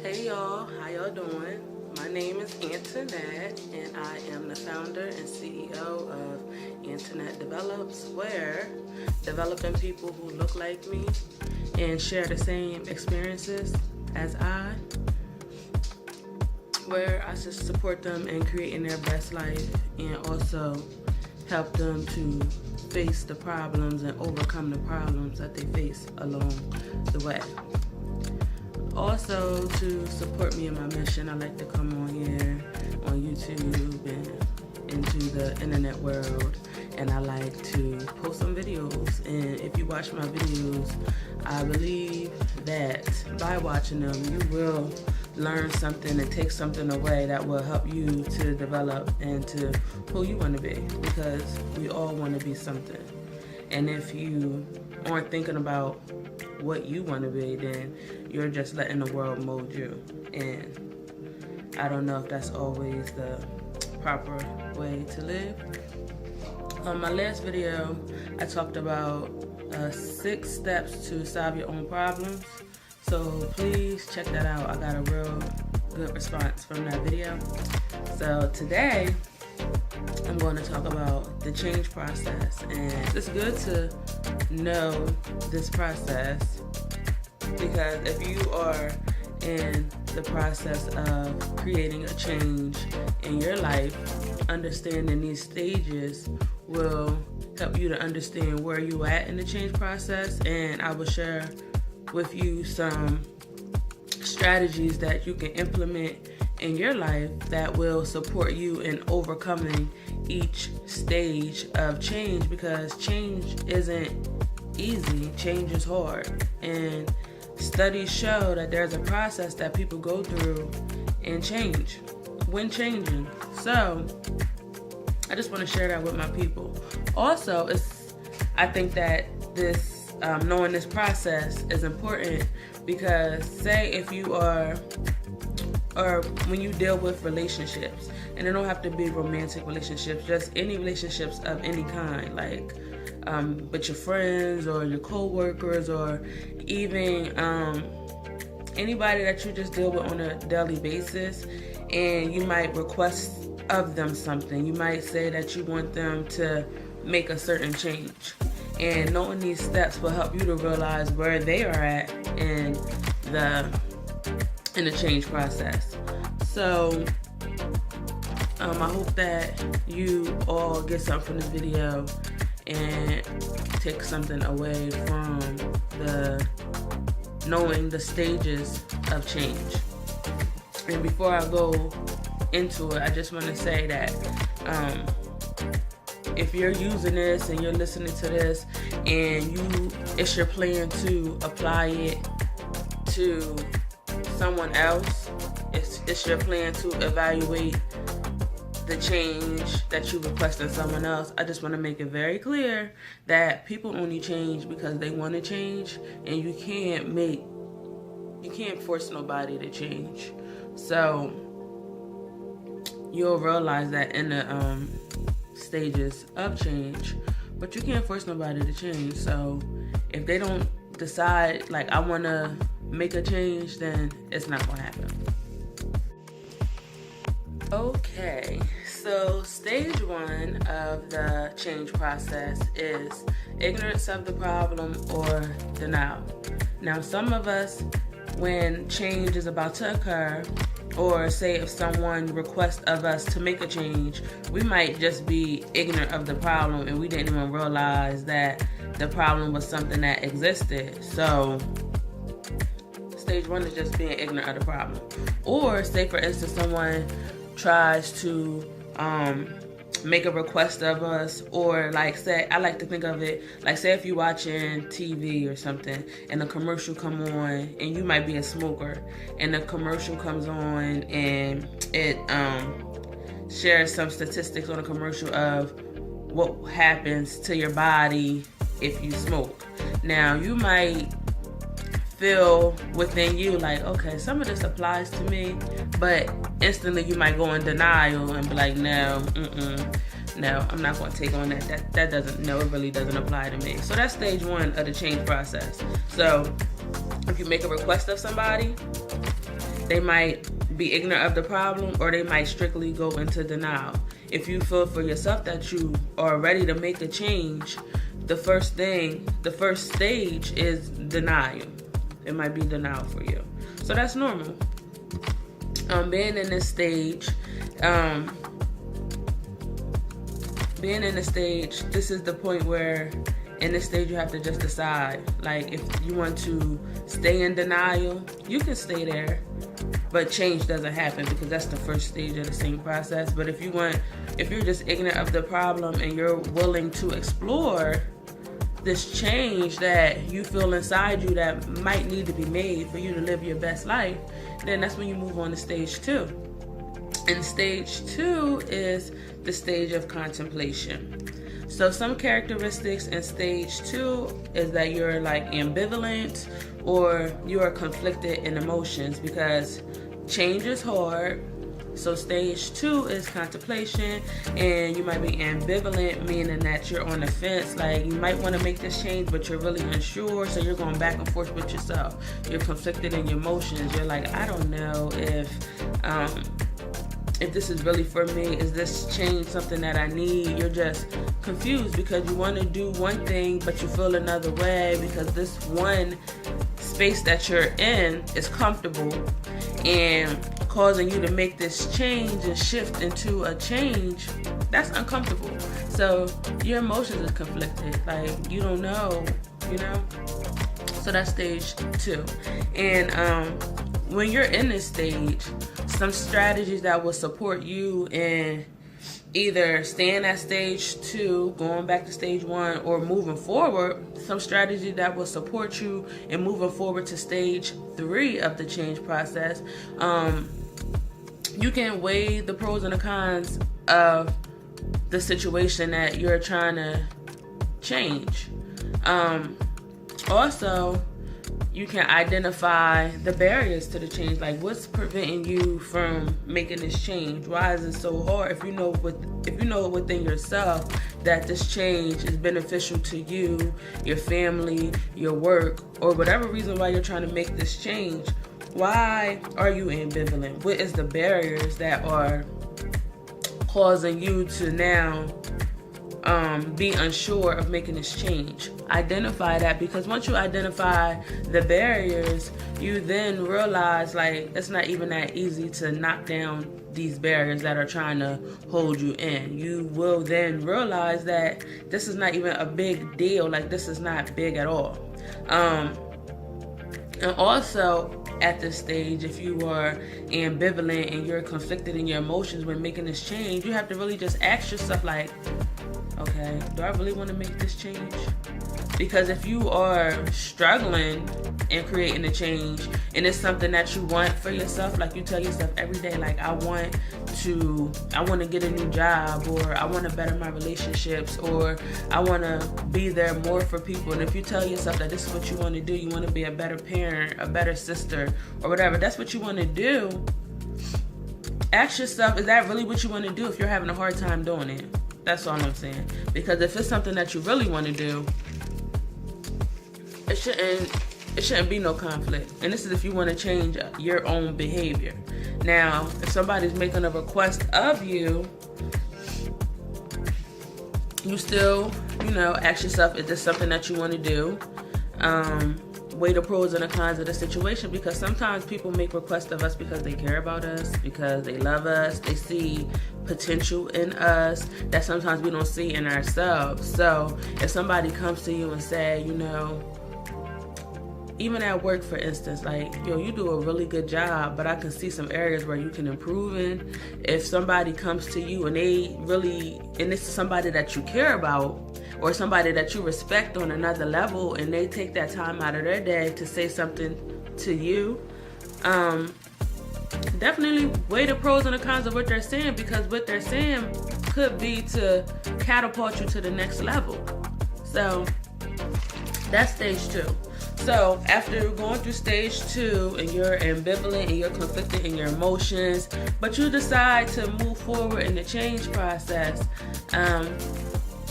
Hey y'all, how y'all doing? My name is Antinette and I am the founder and CEO of Antinette Develops, where developing people who look like me and share the same experiences as I, where I just support them in creating their best life and also help them to face the problems and overcome the problems that they face along the way. Also, to support me in my mission, I like to come on here on YouTube and into the internet world, and I like to post some videos. And if you watch my videos, I believe that by watching them, you will learn something and take something away that will help you to develop into who you want to be, because we all want to be something. And if you aren't thinking about what you want to be, then you're just letting the world mold you. And I don't know if that's always the proper way to live. On my last video, I talked about 6 steps to solve your own problems. So please check that out. I got a real good response from that video. So today, I'm going to talk about the change process. And it's good to know this process, because if you are in the process of creating a change in your life, understanding these stages will help you to understand where you at in the change process. And I will share with you some strategies that you can implement in your life that will support you in overcoming each stage of change, because change isn't easy. Change is hard, and studies show that there's a process that people go through in change when changing. So I just want to share that with my people. Also, I think that this knowing this process is important, because say if you are, or when you deal with relationships, and it don't have to be romantic relationships, just any relationships of any kind, like with your friends or your co-workers, or even anybody that you just deal with on a daily basis, and you might request of them something. You might say that you want them to make a certain change, and knowing these steps will help you to realize where they are at in the change process. So I hope that you all get something from this video and take something away from knowing the stages of change. And before I go into it, I just want to say that if you're using this and you're listening to this and it's your plan to apply it to someone else, it's your plan to evaluate the change that you request in someone else, I just want to make it very clear that people only change because they want to change, and you can't force nobody to change. So you'll realize that in the stages of change, but you can't force nobody to change. So if they don't decide, like, I want to make a change, then it's not going to happen. Okay, so stage 1 of the change process is ignorance of the problem or denial. Now, some of us, when change is about to occur, or say if someone requests of us to make a change, we might just be ignorant of the problem and we didn't even realize that the problem was something that existed. So stage 1 is just being ignorant of the problem. Or say, for instance, someone tries to make a request of us, or like, say, I like to think of it like, say if you're watching TV or something and a commercial come on, and you might be a smoker, and the commercial comes on and it shares some statistics on a commercial of what happens to your body if you smoke. Now, you might feel within you like, okay, some of this applies to me, but instantly you might go in denial and be like, no, I'm not going to take on that. That doesn't, no, it really doesn't apply to me. So that's stage 1 of the change process. So if you make a request of somebody They might be ignorant of the problem, or they might strictly go into denial. If you feel for yourself that you are ready to make a change, the first stage is denial. It might be denial for you. So that's normal. Being in this stage, this is the point where in this stage you have to just decide. Like, if you want to stay in denial, you can stay there, but change doesn't happen because that's the first stage of the same process. But if you're just ignorant of the problem and you're willing to explore this change that you feel inside you that might need to be made for you to live your best life, then that's when you move on to stage 2. And stage 2 is the stage of contemplation. So some characteristics in stage 2 is that you're like ambivalent, or you are conflicted in emotions because change is hard. So stage 2 is contemplation, and you might be ambivalent, meaning that you're on the fence. Like, you might want to make this change, but you're really unsure, so you're going back and forth with yourself. You're conflicted in your emotions. You're like, I don't know if this is really for me. Is this change something that I need? You're just confused because you want to do one thing, but you feel another way because this one space that you're in is comfortable and causing you to make this change and shift into a change that's uncomfortable. So your emotions are conflicted. Like, you don't know, So that's stage 2. And when you're in this stage, some strategies that will support you in either staying at stage 2, going back to stage 1, or moving forward, some strategy that will support you in moving forward to stage 3 of the change process. You can weigh the pros and the cons of the situation that you're trying to change. Also, you can identify the barriers to the change. Like, what's preventing you from making this change? Why is it so hard? If you know within yourself that this change is beneficial to you, your family, your work, or whatever reason why you're trying to make this change, why are you ambivalent? What is the barriers that are causing you to now be unsure of making this change? Identify that, because once you identify the barriers, you then realize, like, it's not even that easy to knock down these barriers that are trying to hold you in. You will then realize that this is not even a big deal. Like, this is not big at all. And also, at this stage, if you are ambivalent and you're conflicted in your emotions when making this change, you have to really just ask yourself, like, okay, do I really want to make this change? Because if you are struggling in creating a change and it's something that you want for yourself, like you tell yourself every day, like, I want to get a new job, or I want to better my relationships, or I want to be there more for people. And if you tell yourself that this is what you want to do, you want to be a better parent, a better sister, or whatever, that's what you want to do, ask yourself, is that really what you want to do if you're having a hard time doing it? That's all I'm saying. Because if it's something that you really want to do, it shouldn't be no conflict. And this is if you want to change your own behavior. Now, if somebody's making a request of you, you still, ask yourself, is this something that you want to do? Weigh the pros and the cons of the situation, because sometimes people make requests of us because they care about us, because they love us, they see potential in us that sometimes we don't see in ourselves. So if somebody comes to you and say, even at work, for instance, like, you do a really good job, but I can see some areas where you can improve in. If somebody comes to you and this is somebody that you care about, or somebody that you respect on another level, and they take that time out of their day to say something to you, definitely weigh the pros and the cons of what they're saying, because what they're saying could be to catapult you to the next level. So that's stage 2. So after going through stage 2 and you're ambivalent and you're conflicted in your emotions, but you decide to move forward in the change process,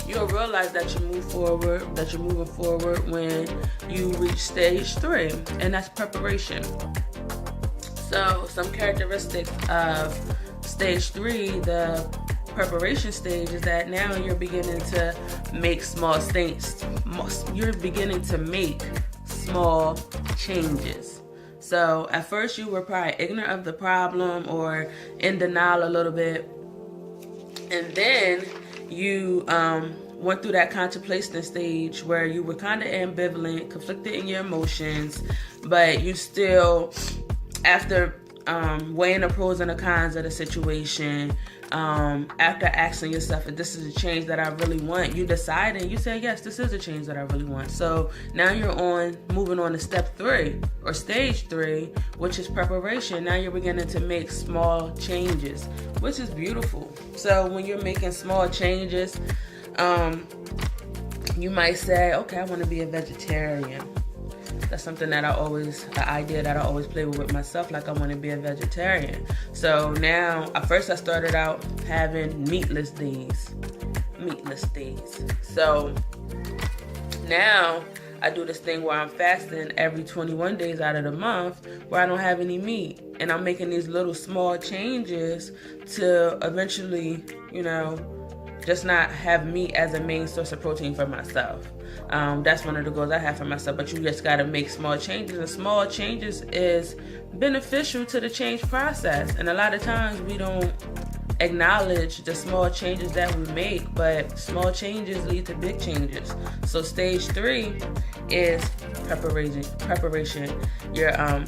you'll realize that you're moving forward when you reach stage 3, and that's preparation. So some characteristics of stage 3, the preparation stage, is that now you're beginning to make small things. You're beginning to make small changes. So at first you were probably ignorant of the problem or in denial a little bit. And then you went through that contemplation stage where you were kind of ambivalent, conflicted in your emotions, but you still, after weighing the pros and the cons of the situation, after asking yourself if this is a change that I really want, you decide and you say, yes, this is a change that I really want. So now you're moving on to step 3 or stage 3, which is preparation. Now you're beginning to make small changes, which is beautiful. So when you're making small changes, you might say, okay, I want to be a vegetarian. That's something that an idea that I always play with myself, like I want to be a vegetarian. So now, at first I started out having meatless days. So now I do this thing where I'm fasting every 21 days out of the month where I don't have any meat. And I'm making these little small changes to eventually, just not have meat as a main source of protein for myself. That's one of the goals I have for myself, but you just got to make small changes, and small changes is beneficial to the change process. And a lot of times we don't acknowledge the small changes that we make, but small changes lead to big changes. So stage 3 is preparation. You're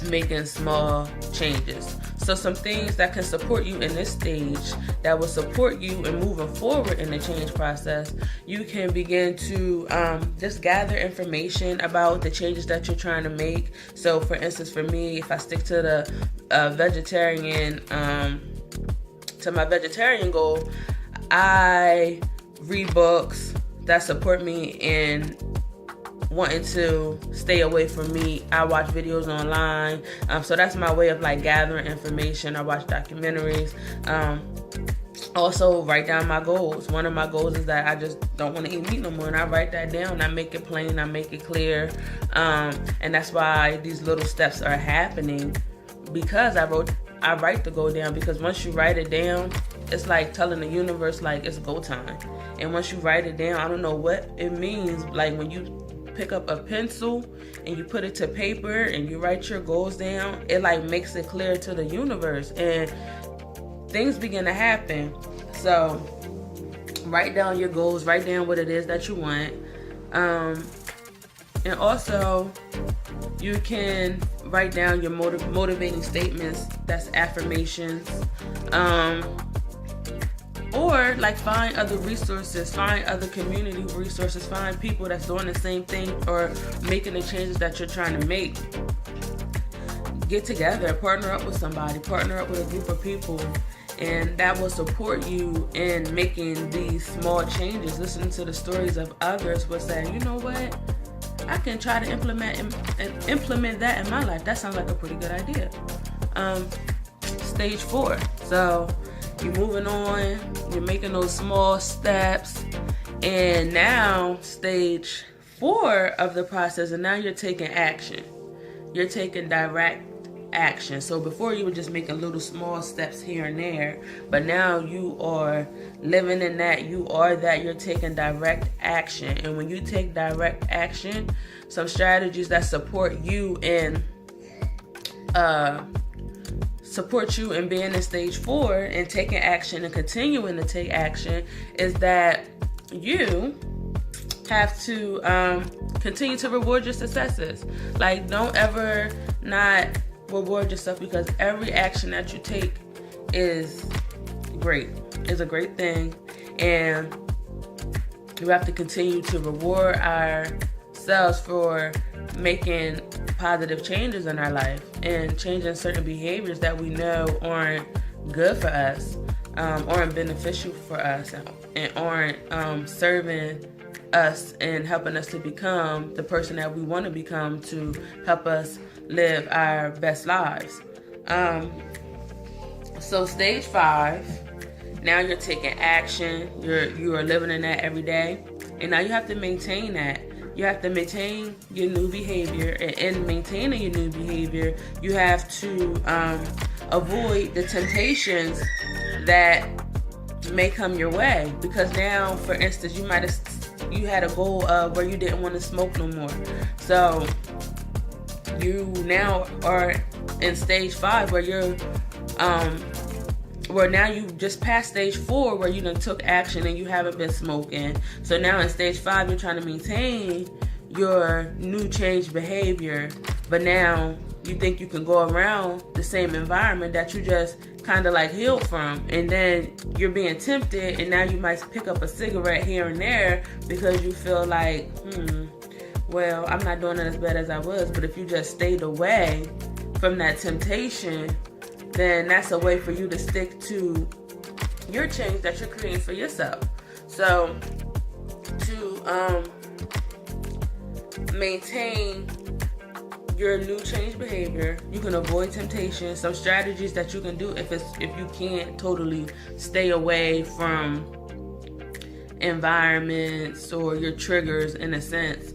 making small changes. So some things that can support you in this stage, that will support you in moving forward in the change process, you can begin to just gather information about the changes that you're trying to make. So for instance, for me, if I stick to the vegetarian, to my vegetarian goal, I read books that support me in wanting to stay away from meat. I watch videos online, so that's my way of gathering information. I watch documentaries. Also write down my goals. One of my goals is that I just don't want to eat meat no more, and I write that down. I make it plain, I make it clear, and that's why these little steps are happening, because I write the goal down. Because once you write it down, it's like telling the universe it's go time. And once you write it down, I don't know what it means, when you pick up a pencil and you put it to paper and you write your goals down, it makes it clear to the universe and things begin to happen. So write down your goals, write down what it is that you want, and also you can write down your motivating statements, that's affirmations, or find other resources, find other community resources, find people that's doing the same thing or making the changes that you're trying to make. Get together, partner up with somebody, partner up with a group of people, and that will support you in making these small changes. Listen to the stories of others will say, you know what, I can try to implement that in my life. That sounds like a pretty good idea. Stage 4. So you're moving on, you're making those small steps, and now stage 4 of the process, and now you're taking action. You're taking direct action. So before you were just making little small steps here and there, but now you are living in that. You are that. You're taking direct action. And when you take direct action, some strategies that support you in being in stage 4 and taking action and continuing to take action is that you have to continue to reward your successes. Don't ever not reward yourself, because every action that you take is great. It's a great thing, and we have to continue to reward ourselves for making positive changes in our life and changing certain behaviors that we know aren't good for us, aren't beneficial for us, and aren't serving us and helping us to become the person that we want to become, to help us live our best lives. So stage 5, now you're taking action. You are living in that every day, and now you have to maintain that. you have to maintain your new behavior, and in maintaining your new behavior, you have to avoid the temptations that may come your way. Because now, for instance, you had a goal of where you didn't want to smoke no more, so you now are in stage 5 where now you just passed stage 4 where you done took action and you haven't been smoking. So now in stage 5 you're trying to maintain your new changed behavior, but now you think you can go around the same environment that you just kind of like healed from, and then you're being tempted, and now you might pick up a cigarette here and there because you feel like, well, I'm not doing it as bad as I was. But if you just stayed away from that temptation, then that's a way for you to stick to your change that you're creating for yourself. So to maintain your new change behavior, you can avoid temptation. Some strategies that you can do if you can't totally stay away from environments or your triggers, in a sense,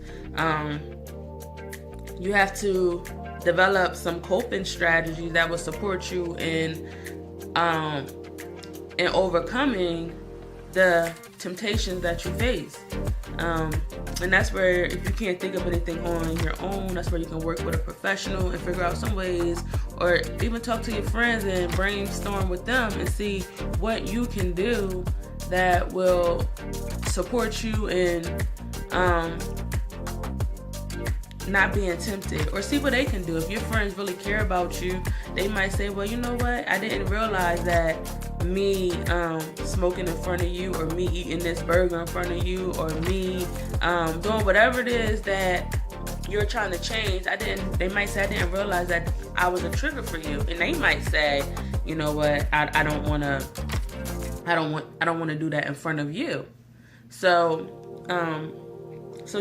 you have to develop some coping strategies that will support you in overcoming the temptations that you face. And that's where, if you can't think of anything on your own, that's where you can work with a professional and figure out some ways, or even talk to your friends and brainstorm with them and see what you can do that will support you in not being tempted, or see what they can do. If your friends really care about you, they might say, well, you know what, I didn't realize that me smoking in front of you, or me eating this burger in front of you, or me doing whatever it is that you're trying to change, they might say, I didn't realize that I was a trigger for you. And they might say, you know what, I don't want to do that in front of you. So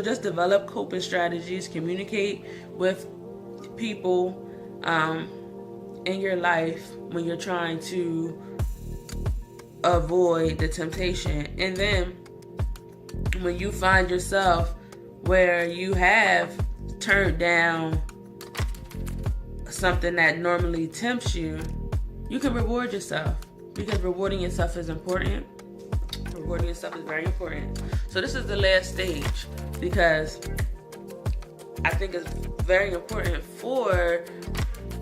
just develop coping strategies, communicate with people in your life when you're trying to avoid the temptation. And then when you find yourself where you have turned down something that normally tempts you, you can reward yourself, because rewarding yourself is important. Rewarding yourself is very important. So this is the last stage, because I think it's very important for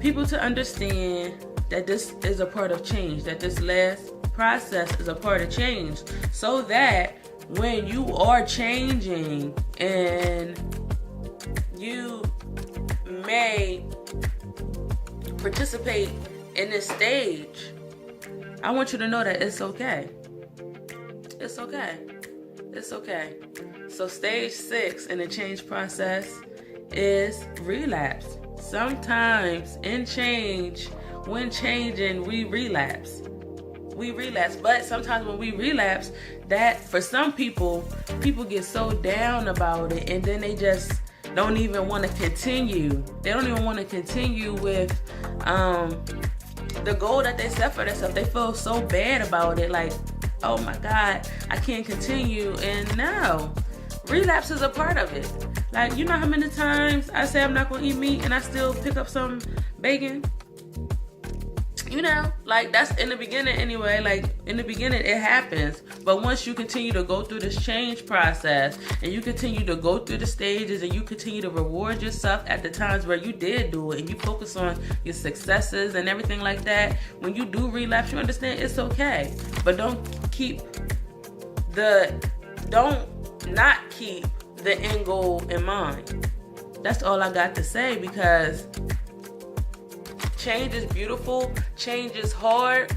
people to understand that this is a part of change, that this last process is a part of change, so that when you are changing and you may participate in this stage, I want you to know that it's okay. It's okay. It's okay. So stage 6 in the change process is relapse. Sometimes in change, when changing, we relapse. But sometimes when we relapse, that for some people get so down about it, and then they just don't even want to continue. They don't even want to continue with the goal that they set for themselves. They feel so bad about it, like, oh my God, I can't continue. And no, relapse is a part of it. Like, you know how many times I say I'm not going to eat meat and I still pick up some bacon? You know, like, that's in the beginning anyway. Like, in the beginning it happens. But once you continue to go through this change process, and you continue to go through the stages, and you continue to reward yourself at the times where you did do it, and you focus on your successes and everything like that, when you do relapse, you understand it's okay. But don't not keep the end goal in mind. That's all I got to say, because change is beautiful, change is hard,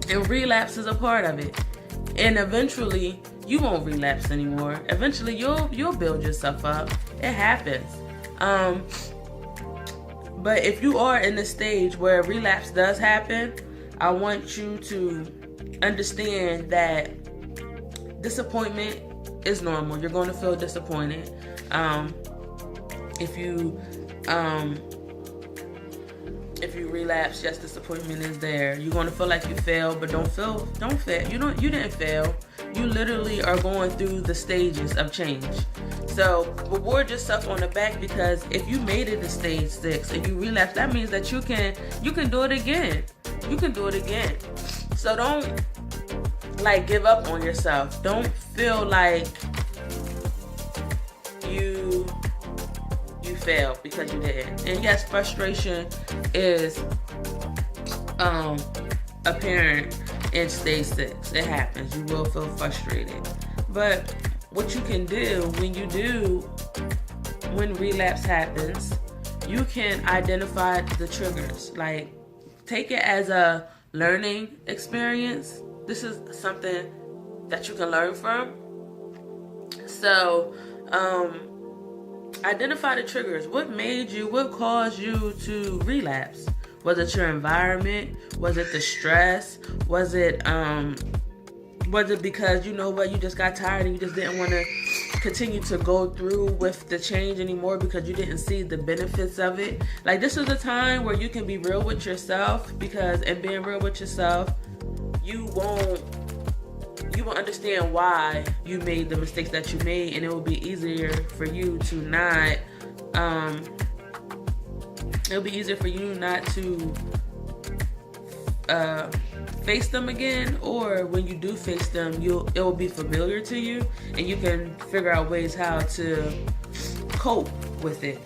and relapse is a part of it. And eventually, you won't relapse anymore. Eventually, you'll build yourself up. It happens. But if you are in the stage where relapse does happen, I want you to understand that disappointment is normal. You're going to feel disappointed. If you relapse, yes, disappointment is there. You're going to feel like you failed, but don't fail. You didn't fail. You literally are going through the stages of change. So reward yourself on the back, because if you made it to stage 6, if you relapse, that means that you can do it again. You can do it again. So don't like give up on yourself. Don't feel like you failed because you didn't. And yes, frustration is apparent in stage 6. It happens. You will feel frustrated. But what you can do when relapse happens, you can identify the triggers. Like, take it as a learning experience. This is something that you can learn from. So, identify the triggers. What caused you to relapse? Was it your environment? Was it the stress? Was it because, you know what, you just got tired and you just didn't want to continue to go through with the change anymore because you didn't see the benefits of it? Like, this is a time where you can be real with yourself, because in being real with yourself, you won't understand why you made the mistakes that you made, and it will be easier for you to not face them again, or when you do face them, it will be familiar to you, and you can figure out ways how to cope with it.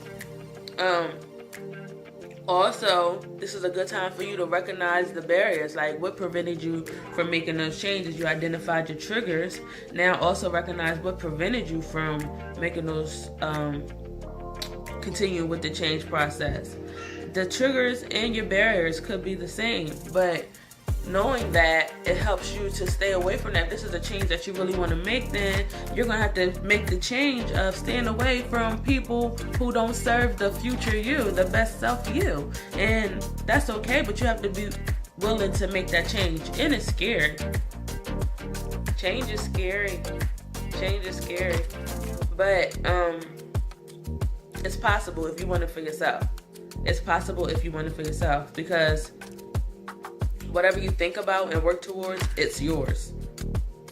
Also, this is a good time for you to recognize the barriers, like what prevented you from making those changes. You identified your triggers. Now also recognize what prevented you from making those, continue with the change process. The triggers and your barriers could be the same, but knowing that, it helps you to stay away from that. If this is a change that you really want to make, then you're going to have to make the change of staying away from people who don't serve the future you, the best self you. And that's okay, but you have to be willing to make that change. And it's scary. Change is scary. Change is scary. But it's possible if you want it for yourself. It's possible if you want it for yourself, because whatever you think about and work towards, it's yours.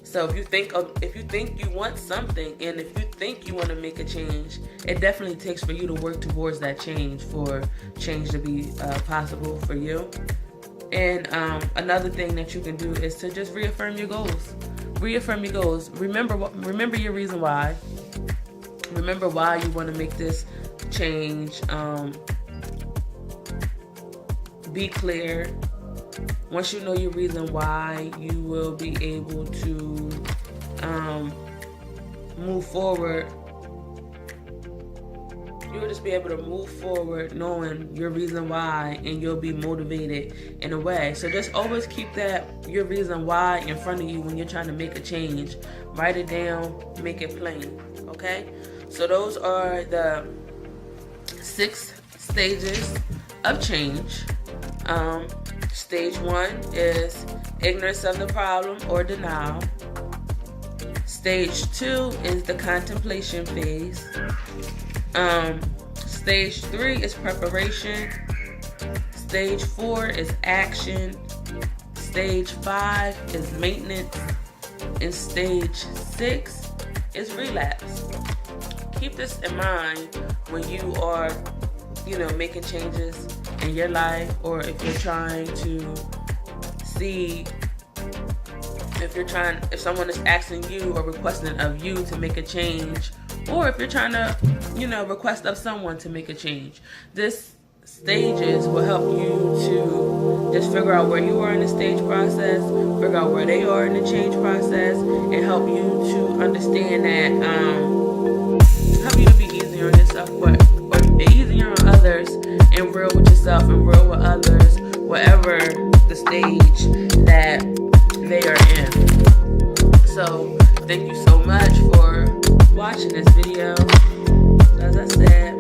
So if you think you want something, and if you think you want to make a change, it definitely takes for you to work towards that change, for change to be possible for you. And another thing that you can do is to just reaffirm your goals. Reaffirm your goals. Remember your reason why. Remember why you want to make this change. Be clear. Once you know your reason why, you will be able to move forward. You will just be able to move forward knowing your reason why, and you'll be motivated in a way. So just always keep your reason why in front of you when you're trying to make a change. Write it down, make it plain, okay? So those are the 6 stages of change. Stage 1 is ignorance of the problem or denial. Stage 2 is the contemplation phase. Stage 3 is preparation. Stage 4 is action. Stage 5 is maintenance. And stage 6 is relapse. Keep this in mind when you are, making changes in your life, or if you're trying to see, if someone is asking you or requesting of you to make a change, or if you're trying to, request of someone to make a change. This stages will help you to just figure out where you are in the stage process, figure out where they are in the change process, and help you to understand that, help you to be easier on yourself, but easier on others, and real with yourself and real with others, whatever the stage that they are in. So thank you so much for watching this video. As I said,